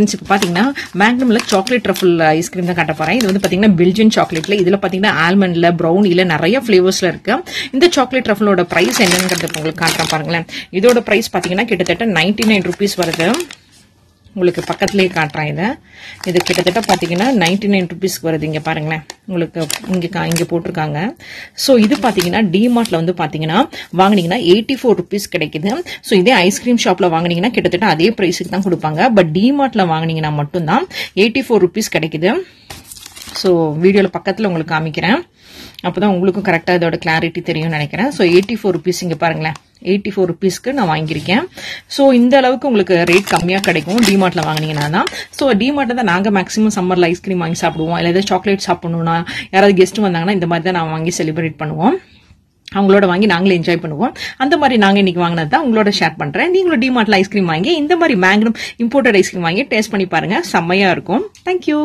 இப்போ பாத்தீங்கன்னா மேக்னம்ல chocolate truffle ice cream தான் காட்ட போறேன். இது வந்து பாத்தீங்கன்னா பெல்ஜியன் சாக்லேட்ல இதுல பாத்தீங்கன்னா ஆல்மண்ட்ல ப்ரௌனில நிறைய ஃபிளேவர்ஸ்ல இருக்கு. இந்த சாக்லேட் ட்ரஃபிளோட பிரைஸ் என்னங்கிறது உங்களுக்கு காட்டுறேன் பாருங்களேன். இதோட பிரைஸ் பாத்தீங்கன்னா கிட்டத்தட்ட 99 rupees வருது. உங்களுக்கு பக்கத்துலயே காட்டுறேன். இது கிட்டத்தட்ட பாத்தீங்கன்னா 99 rupeesக்கு வருது. இங்க பாருங்களேன், உங்களுக்கு இங்க போட்டிருக்காங்க. சோ இது பாத்தீங்கன்னா டிமார்ட்ல வந்து பாத்தீங்கன்னா வாங்குனீங்கன்னா 84 rupees கிடைக்குது. சோ இதே ஐஸ்கிரீம் ஷாப்ல வாங்குனீங்கன்னா கிட்டத்தட்ட அதே பிரைஸுக்கு தான் கொடுப்பாங்க. பட் டிமார்ட்ல வாங்குனீங்கன்னா மட்டும்தான் 84 rupees கிடைக்குது. சோ வீடியோல பக்கத்துல உங்களுக்கு காமிக்கிறேன். அப்பதான் உங்களுக்கும் கரெக்டா இதோட கிளாரிட்டி தெரியும் நினைக்கிறேன். சோ 84 rupees இங்க பாருங்களேன், 84 rupeesக்கு நான் வாங்கியிருக்கேன். சோ இந்த அளவுக்கு உங்களுக்கு ரேட் கம்மியா கிடைக்கும் டிமார்ட்ல வாங்கினீங்கன்னா தான். சோ டிமார்ட்ல தான் நாங்க மேக்ஸிமம் சம்மர்ல ஐஸ்கிரீம் வாங்கி சாப்பிடுவோம். இல்ல ஏதாவது சாக்லேட் சாப்பிடணும்னா யாராவது கெஸ்ட் வந்தாங்கன்னா இந்த மாதிரி தான் நான் வாங்கி செலிப்ரேட் பண்ணுவோம். அவங்களோட வாங்கி நாங்களே என்ஜாய் பண்ணுவோம். அந்த மாதிரி நாங்க இன்னைக்கு வாங்கினது தான் உங்களோட ஷேர் பண்றேன். நீங்களும் டிமார்ட்ல ஐஸ்கிரீம் வாங்கி இந்த மாதிரி மேக்னம் இம்போர்ட்டட் ஐஸ்கிரீம் வாங்கி டேஸ்ட் பண்ணி பாருங்க, செம்மையா இருக்கும். தேங்க்யூ.